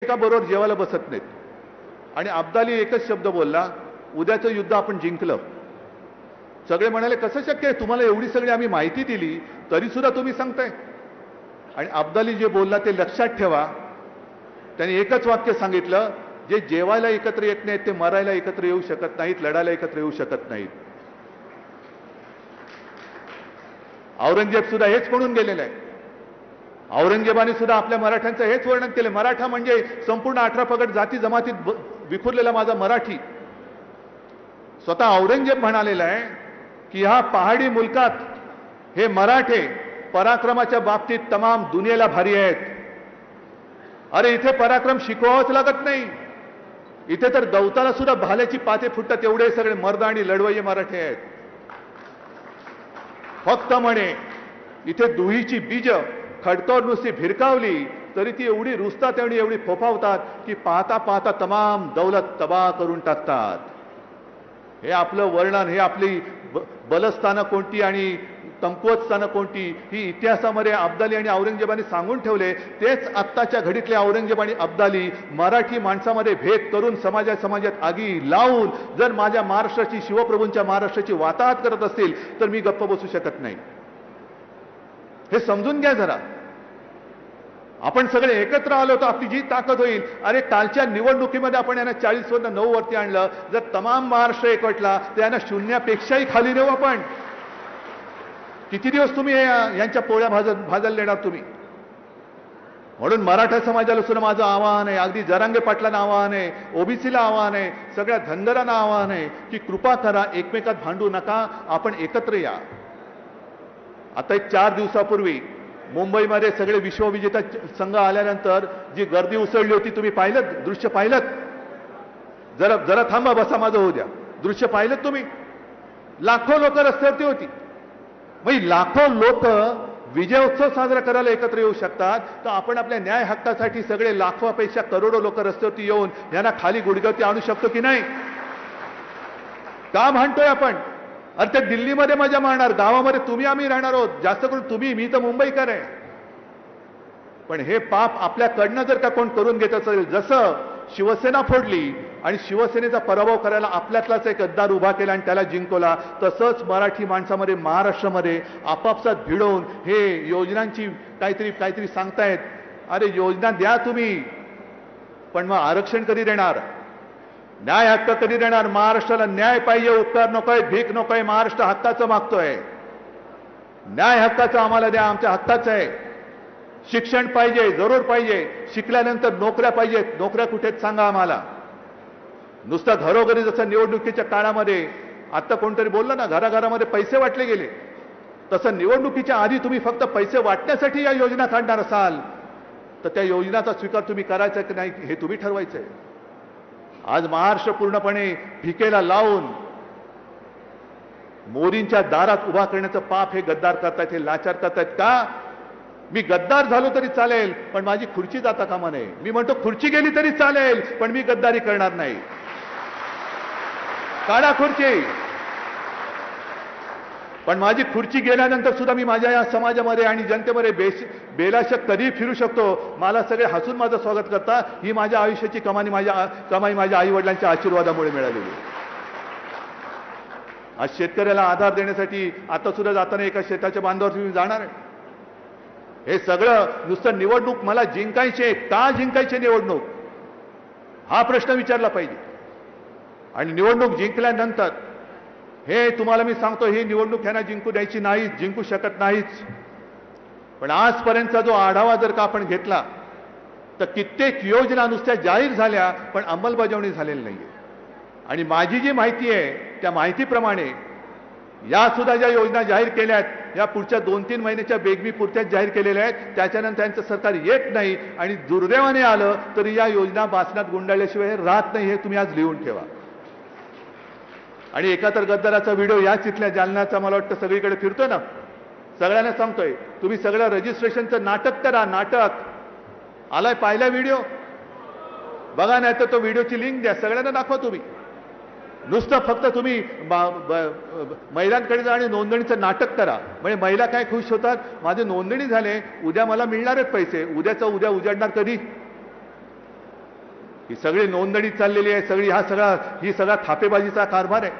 एका बरोबर जेवायला बसत नाहीत। आणि अब्दाली एकच शब्द बोलला, उद्याचं युद्ध आपण जिंकलं। सगळे म्हणाले कसं शक्य आहे, तुम्हाला एवढी सगळी आम्ही माहिती दिली तरी सुद्धा तुम्ही सांगताय। आणि अब्दाली जे बोलला ते लक्षात ठेवा, त्यांनी एकच वाक्य सांगितलं, जे जेवायला एकत्र येत नाहीत ते मरायला एकत्र येऊ शकत नाहीत, लढायला एकत्र येऊ शकत नाहीत। औरंगजेब सुद्धा हेच म्हणून गेलेला आहे। औरंगजेबाने सुद्धा आपल्या मराठ्यांचं हेच वर्णन केलं, मराठा म्हणजे संपूर्ण 18 पगड जाती जमातीत विखुरलेला माझा मराठी। स्वतः औरंगजेब म्हणालेला आहे की ह्या पहाडी मुलकात हे मराठे पराक्रमाच्या बाबतीत तमाम दुनियेला भारी आहेत। अरे इथे पराक्रम शिकवावंच लागत नाही, इथे तर दौताला सुद्धा भाल्याची पाते फुटतात, एवढे सगळे मर्द आणि लढवय्ये मराठे आहेत। फक्त म्हणे इथे दुहीची बीज खडकावर नुसती भिरकावली तरी ती एवढी रुजतात आणि एवढी फोफावतात की पाहता पाहता तमाम दौलत तबाह करून टाकतात। हे आपलं वर्णन, हे आपली बलस्थानं कोणती आणि कमकुवत स्थानं कोणती, ही इतिहासामध्ये अब्दाली आणि औरंगजेबाने सांगून ठेवले। तेच आत्ताच्या घडीतले औरंगजेब आणि अब्दाली मराठी माणसामध्ये भेद करून समाजात आगी लावून जर माझ्या महाराष्ट्राची, शिवप्रभूंच्या महाराष्ट्राची वाताहत करत असतील तर मी गप्प बसू शकत नाही। हे समजून घ्या जरा। आपण सगळे एकत्र आलो तर आपली जी ताकद होईल। अरे कालच्या निवडणुकीमध्ये आपण यांना 40 वरनं 9 वरती आणलं, जर तमाम महाराष्ट्र एकवटला तर यांना शून्यापेक्षाही खाली नेऊ आपण। किती दिवस तुम्ही यांच्या पोळ्या भाजायला देणार तुम्ही? म्हणून मराठा समाजाला सुद्धा माझं आवाहन आहे, अगदी जरांगे पाटलांना आवाहन आहे, ओबीसीला आवाहन आहे, सगळ्या धनगरांना आवाहन आहे की कृपा करा, एकमेकात भांडू नका, आपण एकत्र या। आता एक 4 दिवसापूर्वी मुंबईमध्ये सगळे विश्वविजेता संघ आल्यानंतर जी गर्दी उसळली होती, तुम्ही पाहिलं दृश्य? पाहिलं? जरा थांबा, बसा, माझं होऊ द्या। दृश्य पाहिलं तुम्ही? लाखो लोक रस्त्यावरती होती। मग लाखो लोक विजयोत्सव साजरा करायला एकत्र येऊ शकतात, तर आपण आपल्या न्याय हक्कासाठी सगळे लाखोपेक्षा करोडो लोक रस्त्यावरती येऊन यांना खाली गुडघ्यावरती आणू शकतो की नाही? का भांडतोय आपण? अरे ते दिल्लीमध्ये मजा मारणार, गावामध्ये तुम्ही आम्ही राहणार आहोत, जास्त करून तुम्ही, मी तर मुंबईकर आहे। पण हे पाप आपल्याकडनं जर का कोण करून घेत असेल, जसं शिवसेना फोडली आणि शिवसेनेचा पराभव करायला आपल्यातलाच एक गद्दार उभा केला आणि त्याला जिंकवला, तसंच मराठी माणसामध्ये, महाराष्ट्रामध्ये आपापसात भिडवून हे योजनांची काहीतरी सांगतायत। अरे योजना द्या तुम्ही, पण मग आरक्षण कधी देणार? न्याय हक्क कधी देणार? महाराष्ट्राला न्याय पाहिजे, उपकार नकोय, भीक नकोय, महाराष्ट्र हक्काचं मागतोय। न्याय हक्काचं आम्हाला द्या, आमच्या हक्काचं आहे। शिक्षण पाहिजे, जरूर पाहिजे, शिकल्यानंतर नोकऱ्या पाहिजेत, नोकऱ्या कुठेच सांगा आम्हाला। नुसतं घरोघरी जसं निवडणुकीच्या काळामध्ये आता कोणतरी बोललं ना, घराघरामध्ये पैसे वाटले गेले, तसं निवडणुकीच्या आधी तुम्ही फक्त पैसे वाटण्यासाठी या योजना काढणार असाल तर त्या योजनाचा स्वीकार तुम्ही करायचा की नाही हे तुम्ही ठरवायचंय। आज महाराष्ट्र पूर्णपणे भिकेला लावून मोदींच्या दारात उभा करण्याचं पाप हे गद्दार करतायत, हे लाचार करतायत। का? मी गद्दार झालो तरी चालेल, पण माझी खुर्ची जाता कामा नये। मी म्हणतो खुर्ची गेली तरी चालेल, पण मी गद्दारी करणार नाही। काढा खुर्ची, पण माझी खुर्ची गेल्यानंतर सुद्धा मी माझ्या या समाजामध्ये आणि जनतेमध्ये बेलाशक कधी फिरू शकतो। मला सगळे हसून माझं स्वागत करता, ही माझ्या आयुष्याची कमाई माझ्या आई वडिलांच्या आशीर्वादामुळे मिळालेली। आज शेतकऱ्याला आधार देण्यासाठी आता सुद्धा जाताना एका शेताच्या बांधावरती मी जाणार आहे। हे सगळं नुसतं निवडणूक मला जिंकायचे, का जिंकायचे निवडणूक हा प्रश्न विचारला पाहिजे। आणि निवडणूक जिंकल्यानंतर हे तुम्हाला मी सांगतो, ही निवडणूक ह्यांना जिंकू द्यायची नाही, जिंकू शकत नाहीच। पण आजपर्यंतचा जो आढावा जर का आपण घेतला तर कित्येक योजना नुसत्या जाहीर झाल्या पण अंमलबजावणी झालेली नाहीये। आणि माझी जी माहिती आहे त्या माहितीप्रमाणे या सुद्धा ज्या योजना जाहीर केल्यात, या पुढच्या 2-3 महिन्याच्या बेगमी पुरत्याच जाहीर केलेल्या आहेत, त्याच्यानंतर त्यांचं सरकार येत नाही। आणि दुर्दैवाने आलं तरी या योजना बासनात गुंडाळल्याशिवाय राहत नाही, हे तुम्ही आज लिहून ठेवा। आणि एका तर गद्दाराचा व्हिडिओ याच इथल्या जालन्याचा मला वाटतं सगळीकडे फिरतोय ना, सगळ्यांना सांगतोय तुम्ही सगळं रजिस्ट्रेशनचं नाटक करा, नाटक आलाय, पाहिला व्हिडिओ बघा, नाही तर तो व्हिडिओची लिंक द्या, सगळ्यांना दाखवा तुम्ही। नुसतं फक्त तुम्ही महिलांकडे जा आणि नोंदणीचं नाटक करा, म्हणजे महिला काय खुश होतात, माझे नोंदणी झाले, उद्या मला मिळणार आहेत पैसे, उद्याचं उद्या उजाडणार कधी? ही सगळी नोंदणी चाललेली आहे, ही सगळा थापेबाजीचा कारभार आहे.